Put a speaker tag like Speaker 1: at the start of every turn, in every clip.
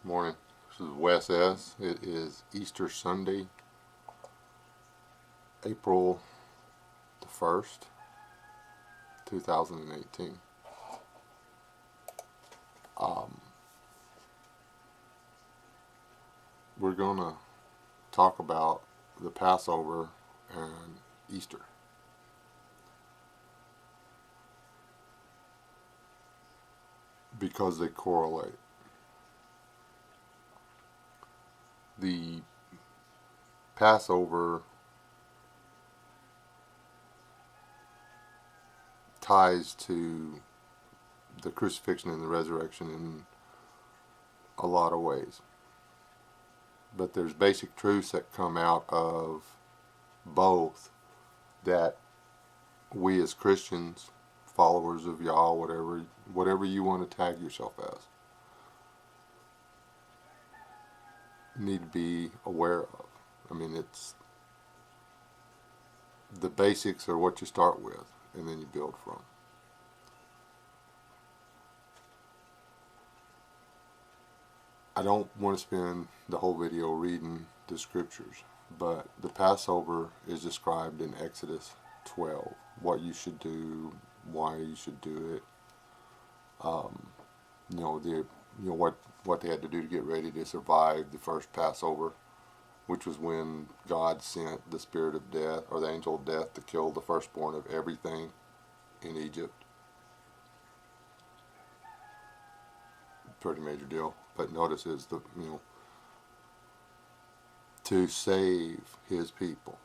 Speaker 1: Morning. This is Wes S. It is Easter Sunday, April the 1st, 2018. We're going to talk about the Passover and Easter because they correlate. The Passover ties to the crucifixion and the resurrection in a lot of ways. But there's basic truths that come out of both that we as Christians, followers of Yah, whatever you want to tag yourself as, need to be aware of. I mean, it's the basics are what you start with, and then you build from. I don't want to spend the whole video reading the scriptures, but the Passover is described in Exodus 12. What you should do, why you should do it. What they had to do to get ready to survive the first Passover, which was when God sent the spirit of death, or the angel of death, to kill the firstborn of everything in Egypt. Pretty major deal. But notice is to save his people,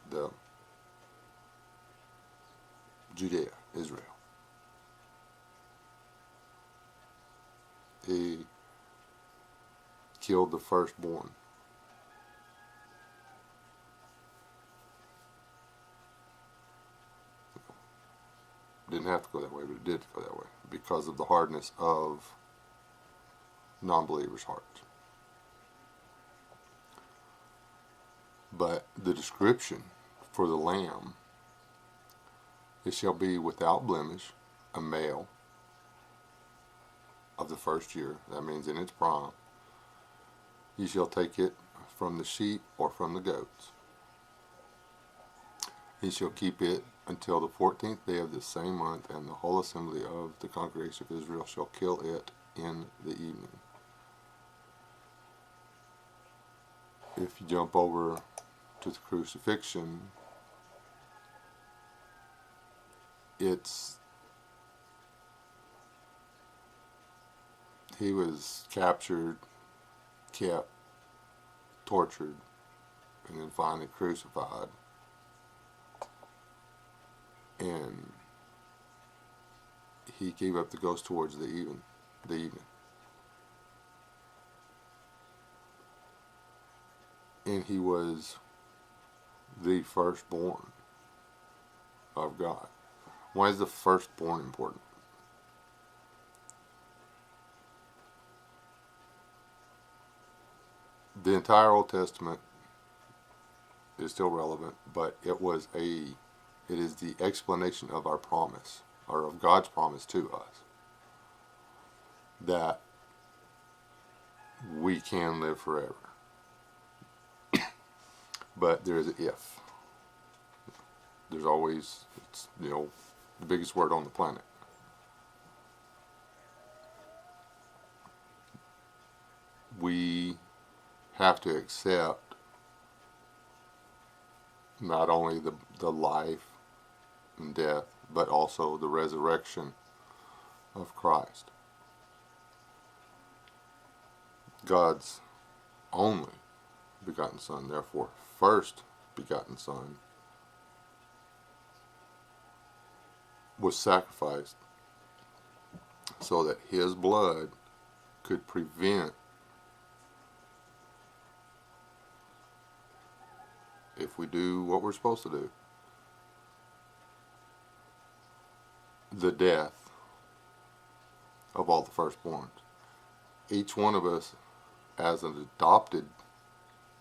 Speaker 1: the Judea, Israel. He killed the firstborn. Didn't have to go that way, but it did go that way because of the hardness of non-believers' hearts. But the description for the lamb, it shall be without blemish, a male of the first year. That means in its prime. You shall take it from the sheep or from the goats. He shall keep it until the 14th day of the same month, and the whole assembly of the congregation of Israel shall kill it in the evening. If you jump over to the crucifixion, he was captured, kept, tortured, and then finally crucified. And he gave up the ghost towards the evening. And he was the firstborn of God. Why is the firstborn important? The entire Old Testament is still relevant, but it is the explanation of our promise, or of God's promise to us, that we can live forever. But there is an if. There's always, it's the biggest word on the planet. We have to accept not only the life and death, but also the resurrection of Christ. God's only begotten Son, therefore first begotten Son, was sacrificed so that his blood could prevent, if we do what we're supposed to do, the death of all the firstborns. Each one of us, as an adopted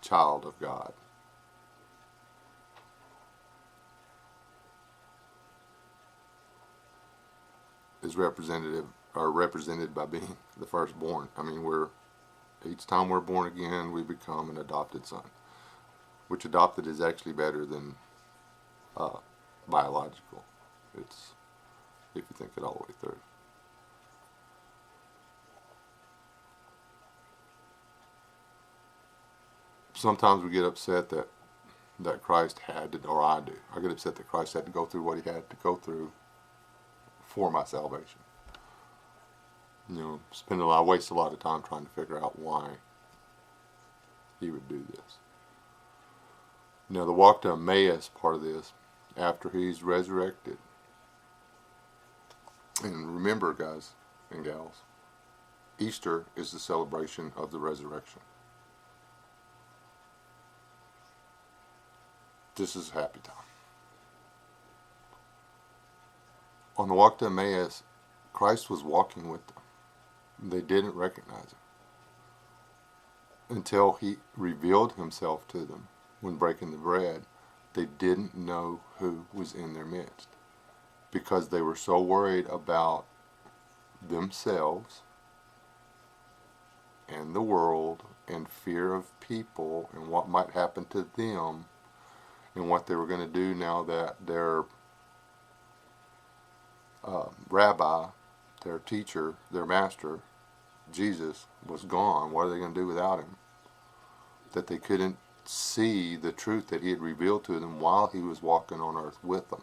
Speaker 1: child of God, is representative are represented by being the firstborn. I mean, each time we're born again, we become an adopted son, which adopted is actually better than biological. It's, if you think it all the way through. Sometimes we get upset that Christ had to, or I do. I get upset that Christ had to go through what he had to go through for my salvation. I waste a lot of time trying to figure out why he would do this. The walk to Emmaus part of this, after he's resurrected. And remember, guys and gals, Easter is the celebration of the resurrection. This is a happy time. On the walk to Emmaus, Christ was walking with them. They didn't recognize him until he revealed himself to them when breaking the bread. They didn't know who was in their midst because they were so worried about themselves and the world and fear of people and what might happen to them and what they were going to do now that their rabbi, their teacher, their master, Jesus, was gone. What are they going to do without him? That they couldn't see the truth that he had revealed to them while he was walking on earth with them.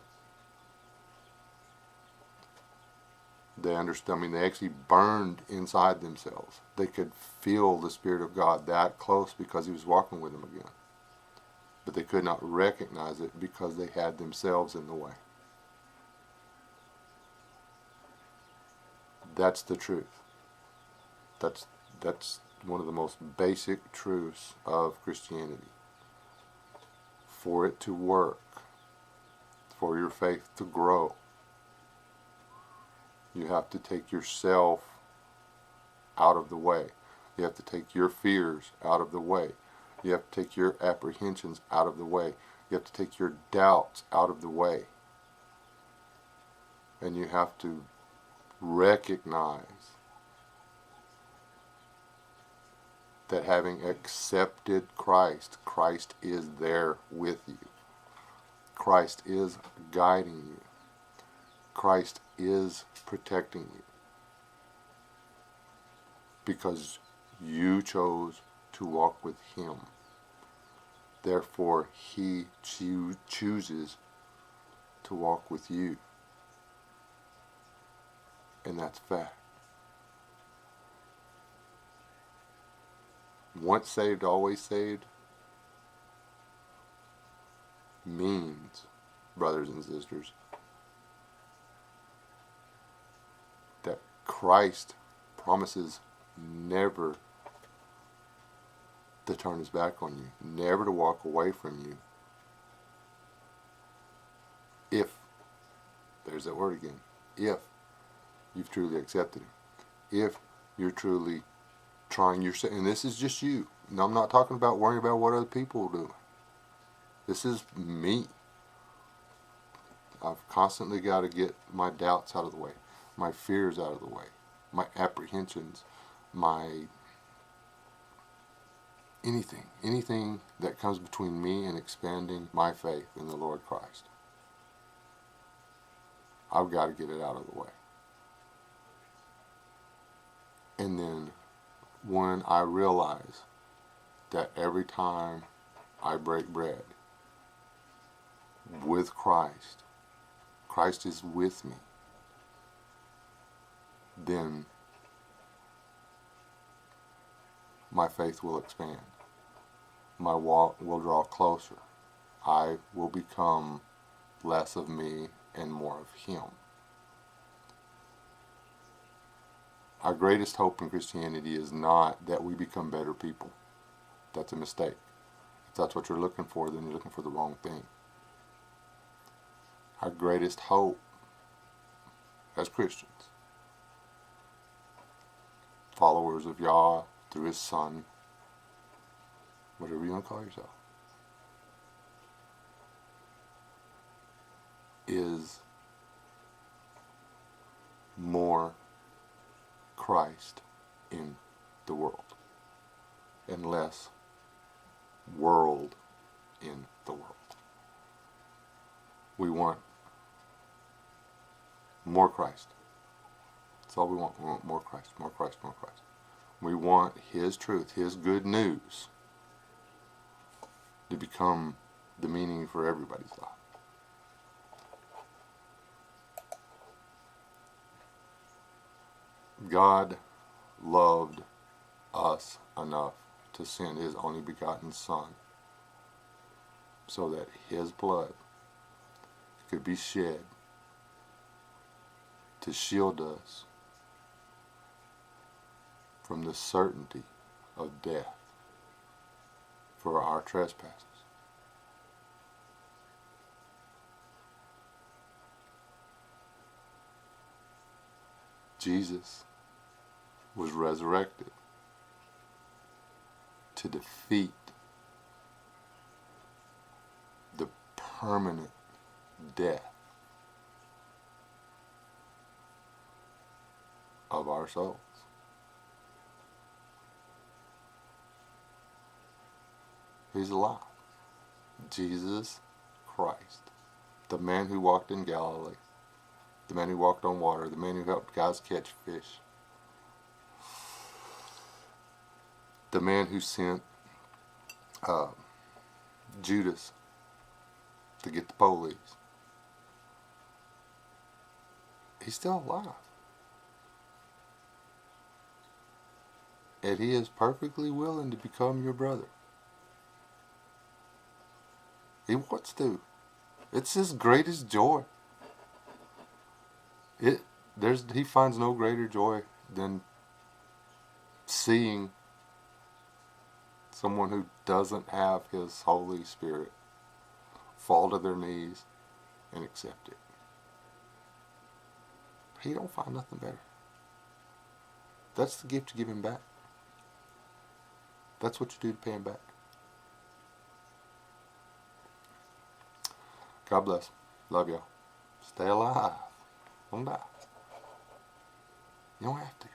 Speaker 1: They understood. I mean, they actually burned inside themselves. They could feel the Spirit of God that close because he was walking with them again. But they could not recognize it because they had themselves in the way. That's the truth. That's one of the most basic truths of Christianity. For it to work, for your faith to grow, you have to take yourself out of the way. You have to take your fears out of the way. You have to take your apprehensions out of the way. You have to take your doubts out of the way. And you have to recognize that having accepted Christ, Christ is there with you. Christ is guiding you. Christ is protecting you. Because you chose to walk with him. Therefore, he chooses to walk with you. And that's fact. Once saved, always saved means, brothers and sisters, that Christ promises never to turn his back on you, never to walk away from you. If, there's that word again, if you've truly accepted him, if you're truly trying yourself, and this is just you. Now, I'm not talking about worrying about what other people are doing. This is me. I've constantly got to get my doubts out of the way, my fears out of the way, my apprehensions, my anything that comes between me and expanding my faith in the Lord Christ. I've got to get it out of the way. And then when I realize that every time I break bread with Christ, Christ is with me, then my faith will expand. My walk will draw closer. I will become less of me and more of him. Our greatest hope in Christianity is not that we become better people. That's a mistake. If that's what you're looking for, then you're looking for the wrong thing. Our greatest hope as Christians, followers of Yah through his Son, whatever you want to call yourself, is more Christ in the world, and less world in the world. We want more Christ. That's all we want. We want more Christ, more Christ, more Christ. We want His truth, His good news to become the meaning for everybody's life. God loved us enough to send His only begotten Son so that His blood could be shed to shield us from the certainty of death for our trespasses. Jesus was resurrected to defeat the permanent death of our souls. He's alive. Jesus Christ, the man who walked in Galilee, the man who walked on water, the man who helped guys catch fish, the man who sent Judas to get the police. He's still alive. And He is perfectly willing to become your brother. He wants to. It's His greatest joy. He finds no greater joy than seeing someone who doesn't have His Holy Spirit fall to their knees and accept it. He don't find nothing better. That's the gift you give Him back. That's what you do to pay Him back. God bless. Love y'all. Stay alive. Don't die. You don't have to.